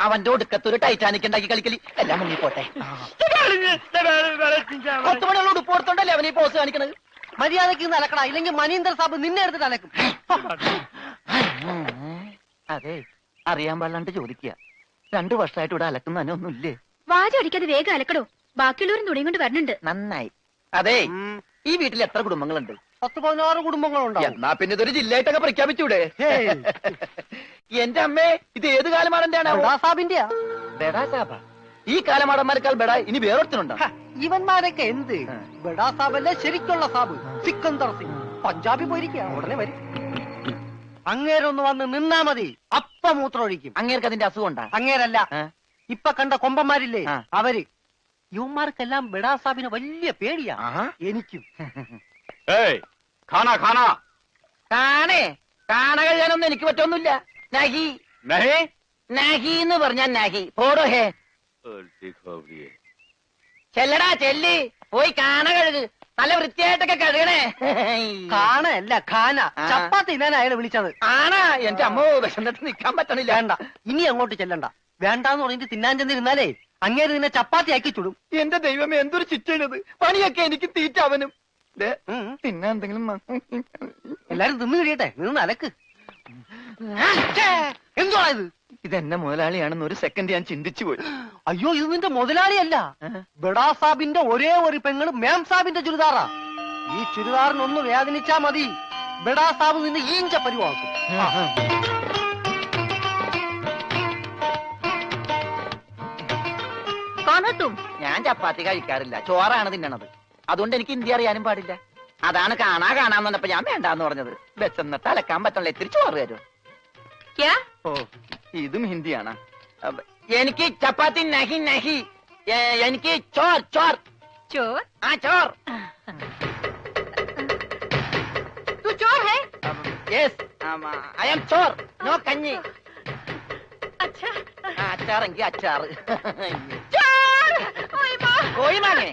അവന്റെ ഒടുക്കത്തൊരു ടൈറ്റാനിക് ഉണ്ടാക്കി കളിക്കലി എല്ലാം മുങ്ങി പോട്ടെ. 10 മണിയുള്ള ഉടുപ്പ് കൊടുത്തോണ്ടല്ലേ അവനീ പോസ് കാണിക്കണത്. മര്യാദക്ക് നടക്കണ, ഇല്ലെങ്കിൽ മനീന്ദർ സാബ് നിന്നെ എടുത്തിട്ട് അലക്കും. അതെ, അറിയാൻ പാടില്ലാണ്ട് ചോദിക്കുക. 2 വർഷമായിട്ട് ഇവിടെ അലക്കുന്ന തന്നെ ഒന്നുമില്ലേ? വാചം അടിക്കാതെ വേഗം അലക്കടോ, ബാക്കിയുള്ളവരും തുണിയും കൊണ്ട് വരണുണ്ട്. നന്നായി. അതെ, ഈ വീട്ടിൽ എത്ര കുടുംബങ്ങളുണ്ട്? 10-16 കുടുംബങ്ങളുണ്ടാവും. എന്നാ പിന്നെ ഇതൊരു ജില്ലയായിട്ടൊക്കെ പ്രഖ്യാപിച്ചൂടെ? എന്റെ അമ്മേ, ഇത് ഏത് കാലമാടന്റെയാണ്? സാബിന്റെയാ. ബെഡാ സാബ. ഈ കാലമാടന്മാരെക്കാൾ ബെഡ ഇനി വേറൊരുത്തനുണ്ടോ? ഇവന്മാരൊക്കെ എന്ത് ബെഡാ സാബല്ലേ ശരിക്കുള്ള സാബ്, സിക്കന്ദർ സിംഗ്. പഞ്ചാബി പോയിരിക്കുക, ഉടനെ വരും. അങ്ങേരൊന്ന് വന്ന് നിന്നാ മതി, അപ്പ മൂത്രമൊഴിക്കും. അങ്ങേർക്ക് അതിന്റെ അസുഖം ഉണ്ടാ? അങ്ങേരല്ല, ഇപ്പൊ കണ്ട കൊമ്പന്മാരില്ലേ അവര്. യുവന്മാർക്കെല്ലാം ബെഡാ സാബിന് വലിയ പേടിയാ. എനിക്കും. കാണ കഴിയാനൊന്നും എനിക്ക് പറ്റൊന്നുമില്ല. നഹി നഹി എന്ന് പറഞ്ഞാൽ നഹി. പോടോ ഹേ. ചെല്ലടാ ചെല്ലി, പോയി കാണ കഴുക്. നല്ല വൃത്തിയായിട്ടൊക്കെ കഴുകണേ. കാണല്ല ഖാന. ചപ്പാത്തി തിന്നാൻ അയാളെ വിളിച്ചത്. ആണാ? എന്റെ അമ്മ വിശന്നിട്ട് നിക്കാൻ പറ്റണില്ല. വേണ്ട, ഇനി അങ്ങോട്ട് ചെല്ലണ്ട. വേണ്ടാന്ന് പറഞ്ഞിട്ട് തിന്നാൻ ചെന്നിരുന്നാലേ അങ്ങേര് നിന്നെ ചപ്പാത്തി ആക്കി ചുടും. എന്റെ ദൈവമേ, എന്തൊരു ചിറ്റണത്. പണിയൊക്കെ എനിക്ക് തീറ്റ അവനും. പിന്നെ എന്തെങ്കിലും എല്ലാരും തിന്നു കഴിയട്ടെ, നിന്ന് അലക്ക്. എന്തുവാ ഇത്? ഇതെന്നെ മുതലാളിയാണെന്ന് ഒരു സെക്കൻഡ് ഞാൻ ചിന്തിച്ചു പോയി. അയ്യോ, ഇത് നിന്റെ മുതലാളിയല്ല, ബെഡാ സാബിന്റെ ഒരേ ഒരു പെങ്ങള് മേം സാബിന്റെ ചുരിദാറാ. ഈ ചുരിദാറിനൊന്ന് വേദനിച്ചാ മതി, ബെഡാ സാബ് നിന്നെ ഈഞ്ച പരിവാക്കും. ഞാൻ ചപ്പാത്തി കഴിക്കാറില്ല, ചോറാണ് തിന്നണത്. അതുകൊണ്ട് എനിക്ക് ഹിന്ദി അറിയാനും പാടില്ല. അതാണ് കാണാന്ന് പറഞ്ഞപ്പോ ഞാൻ വേണ്ടാന്ന് പറഞ്ഞത്. ബെച്ചെന്നിട്ട് അലക്കാൻ പറ്റണല്ലേ, ഇത്തിരി ചോറ് തരും. ഓ, ഇതും ഹിന്ദിയാണ്. എനിക്ക് ചപ്പാത്തി നഹി നഹി, എനിക്ക് ചോർ ചോർ ചോർ. ആ ചോർ. Yes, I am Chor, no കഞ്ഞി. അച്ചാറെങ്കിൽ അച്ചാറ്. കോഴിമാങ്ങേ,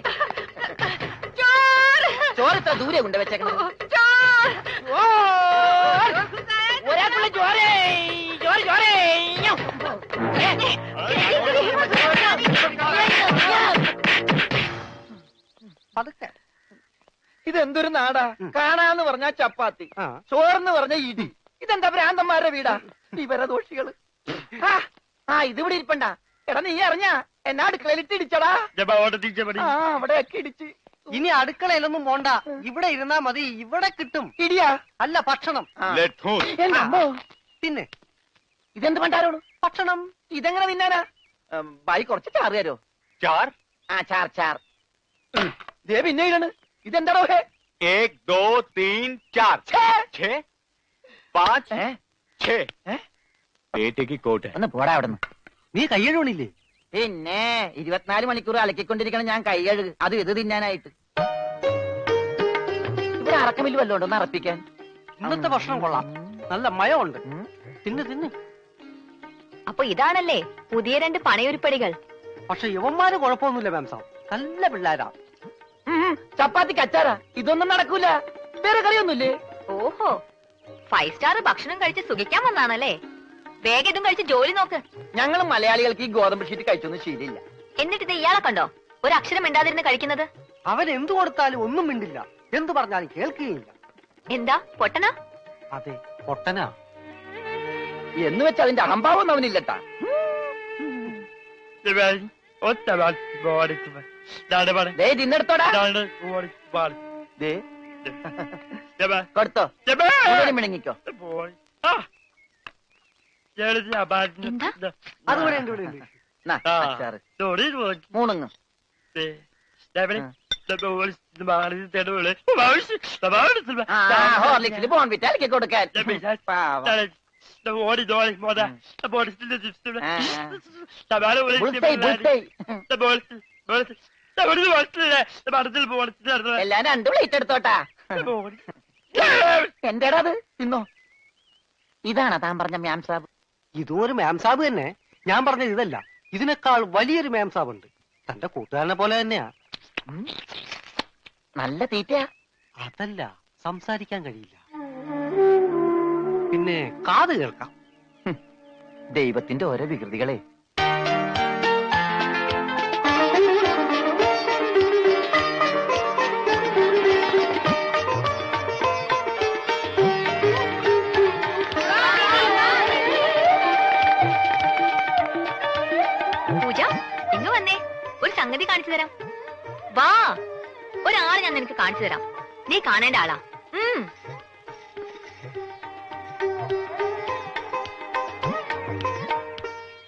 ചോറ് ഇത്ര ദൂരെ കൊണ്ട് വെച്ചേക്കണത്. ഒരാൾക്കുള്ള ചോറേ ചോറ് ചോറേ. ഇതെന്തൊരു നാടാ? കാണാന്ന് പറഞ്ഞാ ചപ്പാത്തി, ചോറെന്ന് പറഞ്ഞ ഇടി. ഇതെന്താ ഭ്രാന്തന്മാരുടെ വീടാ? വിവരദോഷികള്. ഇതിവിടെ ഇരിപ്പണ്ട. എടാ, നീ അറിഞ്ഞാ എന്നാ അടുക്കളയിലിട്ട് ഇടിച്ചടാ? അവിടെയൊക്കെ ഇടിച്ച്. ഇനി അടുക്കളയിലൊന്നും പോണ്ട, ഇവിടെ ഇരുന്നാ മതി. ഇവിടെ കിട്ടും ഇടിയാ? അല്ല, ഭക്ഷണം. പിന്നെ ഇതെന്ത് പണ്ടാരോളൂ? ഭക്ഷണം. ഇതെങ്ങനെ തിന്നാനാ? ബായി കുറച്ച് ചാറ് തരോ? चार? ചാർ ചാർ. ദേ പിന്നെ ഇടണ്. ഇതെന്താടോ? 1 2 3 4 6 5 6. പേटे की कोट है. ഒന്ന് പോടാ അവിടെ നിന്ന്. നീ കയ്യഴുണില്ലേ? പിന്നെ 24 മണിക്കൂർ അലക്കിക്കൊണ്ടിരിക്കണം ഞാൻ കൈകഴുകു. അത് ഇത് തിന്നാനായിട്ട്. ഇവിടെ അറക്കമില്ല വല്ലതും ഉണ്ടോ ഒന്ന് അറപ്പിക്കാൻ? ഇന്നത്തെ ഭക്ഷണം കൊള്ളാം, നല്ല മയമുണ്ട്. തിന്ന് തിന്ന്. അപ്പൊ ഇതാണല്ലേ പുതിയ 2 പണയൊരുപ്പടികൾ? പക്ഷെ യുവന്മാര് കുഴപ്പമൊന്നുമില്ല മാം സാബ്, നല്ല പിള്ളേരാ. ചപ്പാത്തിക്ക് അച്ചാറാ? ഇതൊന്നും നടക്കൂല. വേറെ കറിയൊന്നുമില്ലേ? ഓഹോ, 5 സ്റ്റാർ ഭക്ഷണം കഴിച്ച് സുഖിക്കാൻ വന്നാണല്ലേ? വേഗം ഇതും കഴിച്ച് ജോലി നോക്ക്. ഞങ്ങൾ മലയാളികൾക്ക് ഈ ഗോതമ്പ് ഷീറ്റ് കഴിച്ചൊന്നും ശീലില്ല. എന്നിട്ട് ഇത് ഇയാളെ കണ്ടോ ഒരു അക്ഷരം മിണ്ടാതിരുന്ന് കഴിക്കുന്നത്? അവൻ എന്തു കൊടുത്താലും ഒന്നും മിണ്ടില്ല, എന്തു പറഞ്ഞാലും കേൾക്കുകയില്ല. എന്താ പൊട്ടനാ? അതെ, പൊട്ടനാ. എന്ന് വെച്ചാൽ അതിന്റെ അഹംഭാവം അവനില്ലട്ടാ. തിന്നെടുത്തോടാ. കൊടുത്തോ, മിണങ്ങിക്കോ. അതുപോലെ മൂണങ്ങ്. ഹോർലിക്സിൽ ബോൺവിറ്റ അലക്കി കൊടുക്കാൻ. എല്ലാം 2 പ്ലേറ്റ് എടുത്തോട്ടാ. എന്റേടാ അത്? തിന്നോ. ഇതാണോ താൻ പറഞ്ഞ മാം സാബ്? ഇതും ഒരു മാം സാബ് തന്നെ. ഞാൻ പറഞ്ഞത് ഇതല്ല, ഇതിനേക്കാൾ വലിയൊരു മാം സാബ് ഉണ്ട്. തന്റെ കൂട്ടുകാരനെ പോലെ തന്നെയാ. നല്ല തീറ്റയാ. അതല്ല, സംസാരിക്കാൻ കഴിയില്ല, പിന്നെ കാത് കേൾക്കാം. ദൈവത്തിന്റെ ഓരോ വികൃതികളെ. പൂജ, ഇങ്ങ് വന്നേ, ഒരു സംഗതി കാണിച്ചു തരാം. വാ, ഒരാളെ ഞാൻ നിനക്ക് കാണിച്ചു തരാം. നീ കാണേണ്ട ആളാ.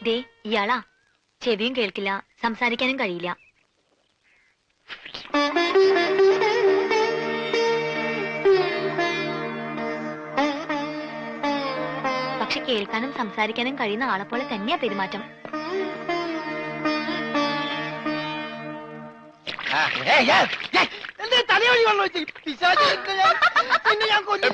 ദേ, ഇയാളാ. ചെവിയും കേൾക്കില്ല, സംസാരിക്കാനും കഴിയില്ല. പക്ഷെ കേൾക്കാനും സംസാരിക്കാനും കഴിയുന്ന ആളെ പോലെ തന്നെയാ പെരുമാറ്റം. തലവഴി വെള്ളം വെച്ച് പിന്നെ ഞാൻ കൊല്ലും.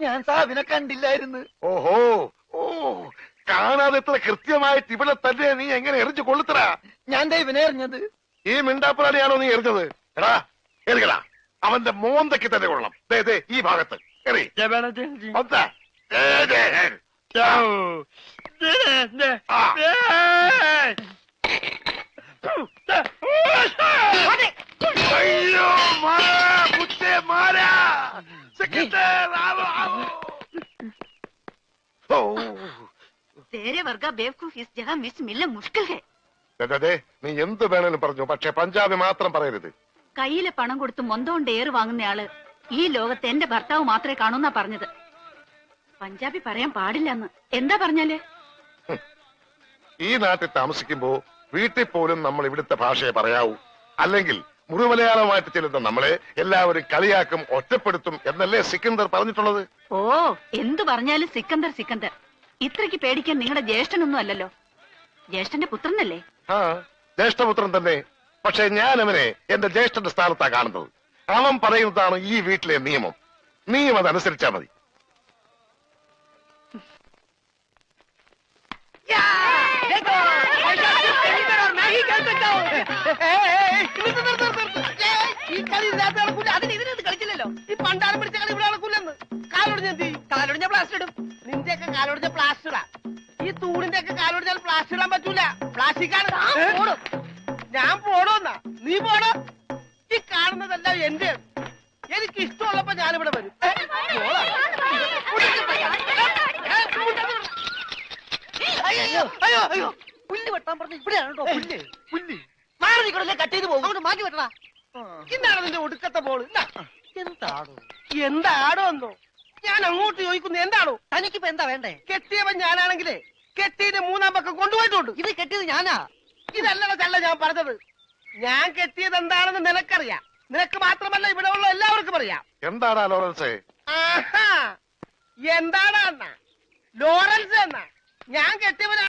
ഞാൻ സാബിനെ കണ്ടില്ലായിരുന്നു. ഓഹോ, ഓ, കാണാതെ ഇത്ര കൃത്യമായിട്ട് ഇവിടെ തന്നെ നീ എങ്ങനെ എറിഞ്ഞു കൊള്ളുത്തറ? ഞാൻ ദൈവനെ എറിഞ്ഞത്. ഈ മിണ്ടാപ്പുറാനെയാണോ നീ എറിഞ്ഞത്? എടാ എറിയടാ, അവന്റെ മോന്തയ്ക്ക് തന്നെ കൊള്ളണം. ദേ ദേ ഈ ഭാഗത്ത് എറി. ഒന്ന്. ദേ, ദേ. ആ. അയ്യോ മാറാ, കുത്തേ മാറാ. സെക്രട്ടറി ആവോ, ആവോ. ഓ, तेरे वर्गा बेवकूफ इस जगह मिस मिलना मुश्किल है. ദേ, നീ എന്ത് വേണേലും പറഞ്ഞു, പക്ഷെ പഞ്ചാബി മാത്രം പറയരുത്. കയ്യിലെ പണം കൊടുത്ത് മൊന്തോണ്ട് ഏറ് വാങ്ങുന്നയാള് ഈ ലോകത്ത് എന്റെ ഭർത്താവ് മാത്രമേ കാണൂന്നാ പറഞ്ഞത്. പഞ്ചാബി പറയാൻ പാടില്ലെന്ന്. എന്താ പറഞ്ഞാല്? ഈ നാട്ടിൽ താമസിക്കുമ്പോ വീട്ടിൽ പോലും നമ്മൾ ഇവിടുത്തെ ഭാഷയെ പറയാവൂ. അല്ലെങ്കിൽ മുഴുമലയാളമായിട്ട് ചെല്ലുന്ന നമ്മളെ എല്ലാവരും കളിയാക്കും, ഒറ്റപ്പെടുത്തും എന്നല്ലേ സിക്കന്ദർ പറഞ്ഞിട്ടുള്ളത്? ഓ, എന്തു പറഞ്ഞാലും സിക്കന്ദർ സിക്കന്ദർ. ഇത്രയ്ക്ക് പേടിക്കാൻ നിങ്ങളുടെ ജ്യേഷ്ഠനൊന്നും അല്ലല്ലോ. ജ്യേഷ്ഠന്റെ പുത്രനല്ലേ? ആ, ജ്യേഷ്ഠപുത്രൻ തന്നെ. പക്ഷെ ഞാൻ അവനെ എന്റെ ജ്യേഷ്ഠന്റെ സ്ഥാനത്താ കാണുന്നത്. അവൻ പറയുന്നതാണ് ഈ വീട്ടിലെ നിയമം. നീയും അതനുസരിച്ചാ മതി. ഈ കളി ഇതിനകത്ത് നടക്കൂല. അതിന് ഇതിനകത്ത് കളിച്ചില്ലല്ലോ. ഈ പണ്ടാരം പിടിച്ച കളി ഇവിടെ നടക്കൂലെന്ന്. കാലൊടിഞ്ഞ എന്ത് ചെയ്യും? കാലൊടിഞ്ഞ പ്ലാസ്റ്റർ ഇടും. നിന്റെയൊക്കെ കാലൊടിഞ്ഞ പ്ലാസ്റ്ററാ. ഈ തൂണിന്റെ ഒക്കെ കാലൊടിഞ്ഞാൽ പ്ലാസ്റ്റർ ഇടാൻ പറ്റൂല. പ്ലാസ്റ്റിക്കാണ്. ഞാൻ പോണോന്നാ? നീ പോണോ? ഈ കാണുന്നതെല്ലാം എന്റെ. എനിക്ക് ഇഷ്ടമുള്ളപ്പോ ഞാനിവിടെ വരും. അയ്യോ അയ്യോ അയ്യോ, പുല്ല് വെട്ടാൻ പറഞ്ഞ ഇവിടെയാണ് കേട്ടോ. പുല്ല് പുല്ല് മാറി നിൽക്കണല്ലേ, കട്ട് ചെയ്ത് പോകും. അവിടെ മാറ്റി വെട്ടണ. ഇന്നാണ് നിന്റെ ഒടുക്കത്തെ ബോൾ. എന്താടോ എന്താടോ എന്നോ ഞാൻ അങ്ങോട്ട് ചോദിക്കുന്നു. എന്താണോ തനിക്കിപ്പോ എന്താ വേണ്ടേ? കെട്ടിയവൻ ഞാനാണെങ്കിലേ കെട്ടിയുടെ മൂന്നാം പക്കം കൊണ്ടുപോയിട്ടുണ്ട്. ഇത് കെട്ടിയത് ഞാനാ. ഇതല്ലട ചല്ല ഞാൻ പറഞ്ഞത്. ഞാൻ കെട്ടിയത് എന്താണെന്ന് നിനക്കറിയാം. നിനക്ക് മാത്രമല്ല ഇവിടെ ഉള്ള എല്ലാവർക്കും അറിയാം. എന്താടാ ലോറൻസേ? ആഹാ, എന്താടാ ലോറൻസ് എന്നാ ഞാൻ കെട്ടിയവനാ.